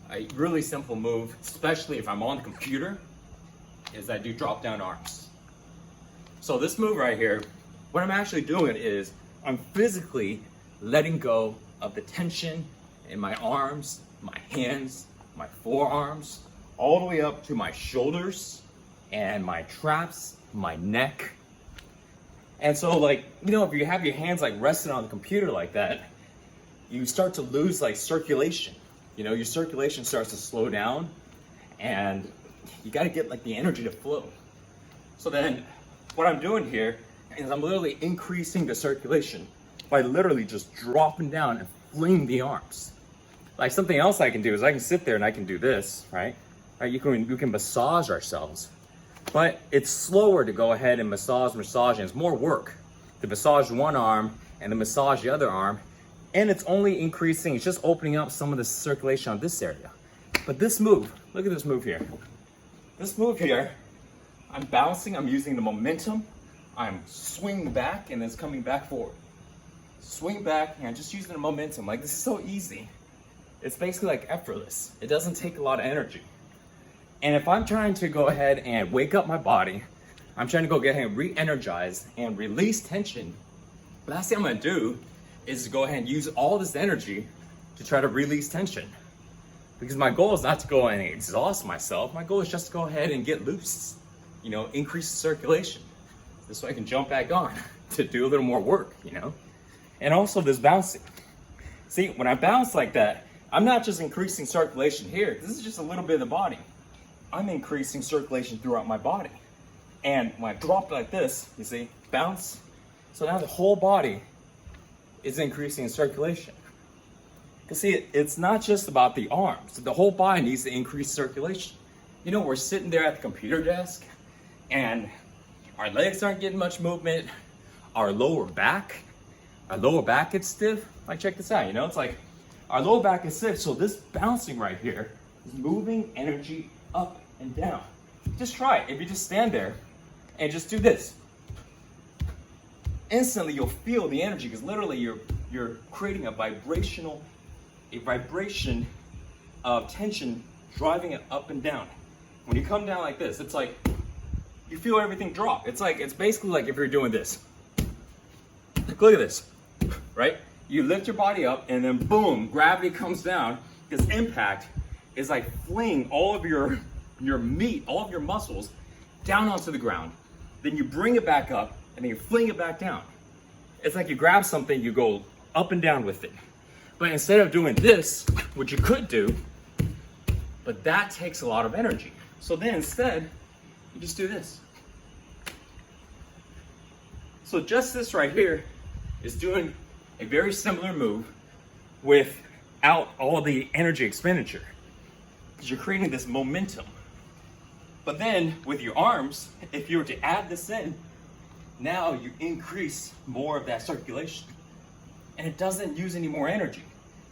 A really simple move, especially if I'm on the computer, is I do drop down arms. So this move right here, what I'm actually doing is I'm physically letting go of the tension in my arms, my hands, my forearms, all the way up to my shoulders and my traps, my neck. And so like, you know, if you have your hands like resting on the computer like that, you start to lose like circulation. You know, your circulation starts to slow down and you got to get like the energy to flow. So then what I'm doing here is I'm literally increasing the circulation by literally just dropping down and flinging the arms. Like something else I can do is I can sit there and I can do this, right? Right? You can massage ourselves, but it's slower to go ahead and massage, and it's more work to massage one arm and then massage the other arm. And it's only increasing, it's just opening up some of the circulation on this area. But this move, look at this move here. This move here, I'm bouncing, I'm using the momentum, I'm swinging back and then it's coming back forward. Swing back and just using the momentum. Like this is so easy. It's basically like effortless. It doesn't take a lot of energy. And if I'm trying to go ahead and wake up my body, I'm trying to go get ahead and re-energize and release tension, the last thing I'm gonna do is to go ahead and use all this energy to try to release tension. Because my goal is not to go and exhaust myself. My goal is just to go ahead and get loose, you know, increase the circulation. This way I can jump back on to do a little more work, you know? And also this bouncing. See, when I bounce like that, I'm not just increasing circulation here. This is just a little bit of the body. I'm increasing circulation throughout my body. And when I drop like this, you see, bounce. So now the whole body is increasing in circulation. Because see, it's not just about the arms. The whole body needs to increase circulation. You know, we're sitting there at the computer desk and our legs aren't getting much movement. Our lower back gets stiff. Like check this out, you know, it's like our lower back is stiff. So this bouncing right here is moving energy up and down. Just try it. If you just stand there and just do this, instantly you'll feel the energy because literally you're creating a vibration of tension driving it up and down. When you come down like this, it's like you feel everything drop. It's basically like if you're doing this. Like, look at this, right? You lift your body up and then boom, gravity comes down. This impact is like fling all of your meat, all of your muscles down onto the ground. Then you bring it back up and then you fling it back down. It's like you grab something, you go up and down with it. But instead of doing this, which you could do, but that takes a lot of energy. So then instead, you just do this. So just this right here is doing a very similar move without all the energy expenditure. Because you're creating this momentum. But then with your arms, if you were to add this in, now you increase more of that circulation. And it doesn't use any more energy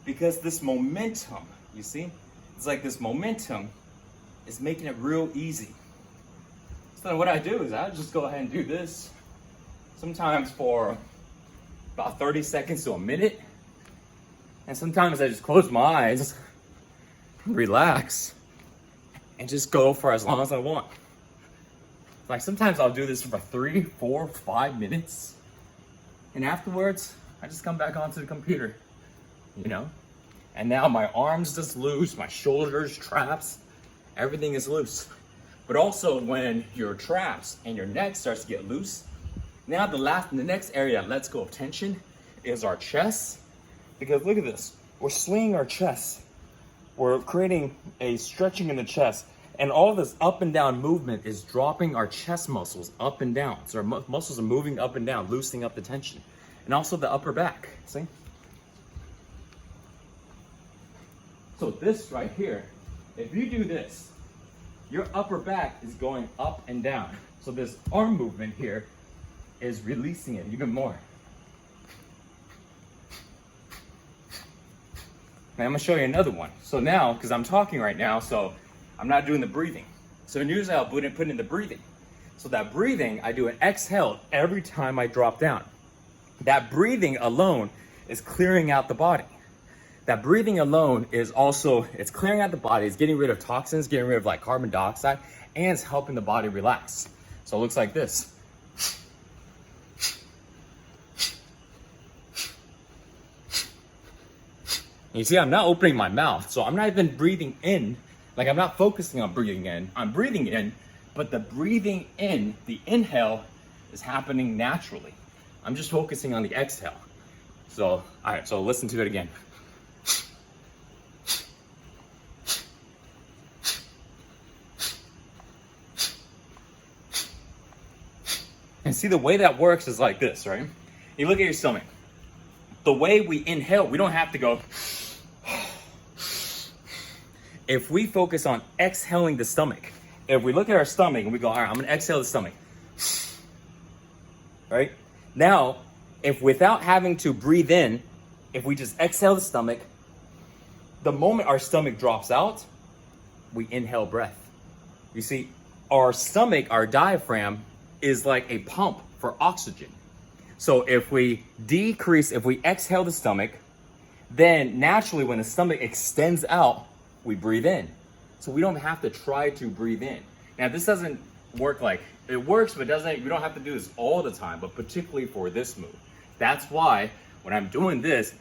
because this momentum, you see, it's like this momentum is making it real easy. So then what I do is I just go ahead and do this sometimes for about 30 seconds to a minute. And sometimes I just close my eyes, relax, and just go for as long as I want. Like sometimes I'll do this for 3, 4, 5 minutes. And afterwards, I just come back onto the computer, you know? And now my arms just loose, my shoulders, traps, everything is loose. But also when your traps and your neck starts to get loose, now the next area that lets go of tension is our chest. Because look at this, we're swinging our chest. We're creating a stretching in the chest. And all this up and down movement is dropping our chest muscles up and down. So our muscles are moving up and down, loosening up the tension. And also the upper back, see? So this right here, if you do this, your upper back is going up and down. So this arm movement here is releasing it even more. Now I'm gonna show you another one. So now, because I'm talking right now, so I'm not doing the breathing. So usually I'll put in the breathing. So that breathing, I do an exhale every time I drop down. That breathing alone is clearing out the body. that breathing alone is also, it's clearing out the body, it's getting rid of toxins, getting rid of like carbon dioxide, and it's helping the body relax. So it looks like this. You see, I'm not opening my mouth, so I'm not even breathing in. Like, I'm not focusing on breathing in. I'm breathing in, but the breathing in, the inhale, is happening naturally. I'm just focusing on the exhale. So, all right, so listen to it again. And see, the way that works is like this, right? You look at your stomach. The way we inhale, we don't have to go. If we focus on exhaling the stomach, if we look at our stomach and we go, all right, I'm gonna exhale the stomach. Right? Now, if without having to breathe in, if we just exhale the stomach, the moment our stomach drops out, we inhale breath. You see, our stomach, our diaphragm, is like a pump for oxygen. So if we exhale the stomach, then naturally when the stomach extends out, we breathe in. So we don't have to try to breathe in. Now this doesn't work like, it works, but we don't have to do this all the time, but particularly for this move. That's why when I'm doing this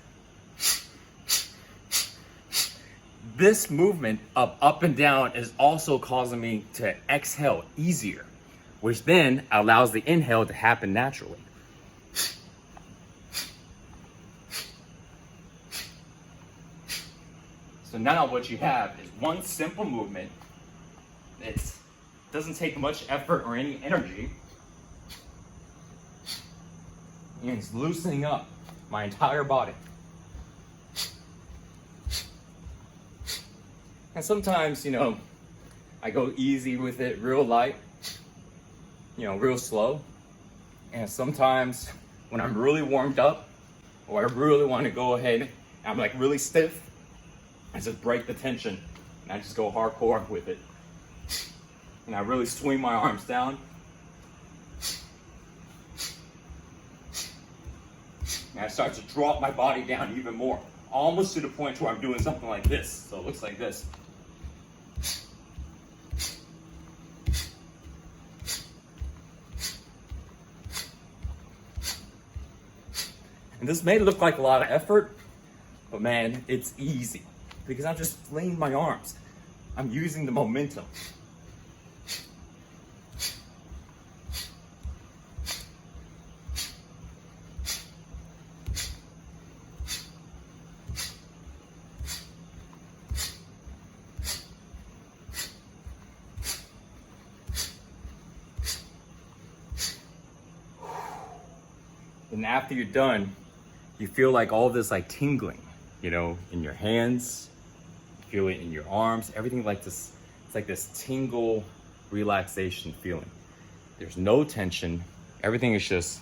movement of up and down is also causing me to exhale easier, which then allows the inhale to happen naturally. So now what you have is one simple movement. It doesn't take much effort or any energy. And it's loosening up my entire body. And sometimes, I go easy with it, real light, real slow. And sometimes when I'm really warmed up, or I really want to go ahead, I'm like really stiff, I just break the tension and I just go hardcore with it. And I really swing my arms down. And I start to drop my body down even more, almost to the point where I'm doing something like this. So it looks like this. And this may look like a lot of effort, but man, it's easy because I'm just flinging my arms. I'm using the momentum. And after you're done, you feel like all this like tingling, in your hands, you feel it in your arms, everything like this. It's like this tingle, relaxation feeling. There's no tension. Everything is just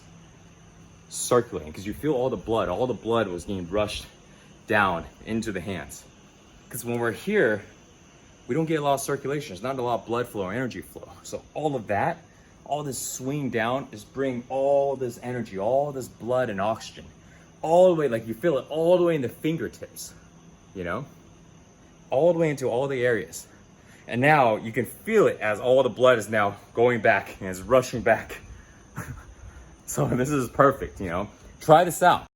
circulating because you feel all the blood was getting rushed down into the hands. Because when we're here, we don't get a lot of circulation. There's not a lot of blood flow or energy flow. So all of that, all this swing down is bringing all this energy, all this blood and oxygen, all the way, like you feel it all the way in the fingertips, all the way into all the areas. And now you can feel it as all the blood is now going back and it's rushing back. So this is perfect, Try this out.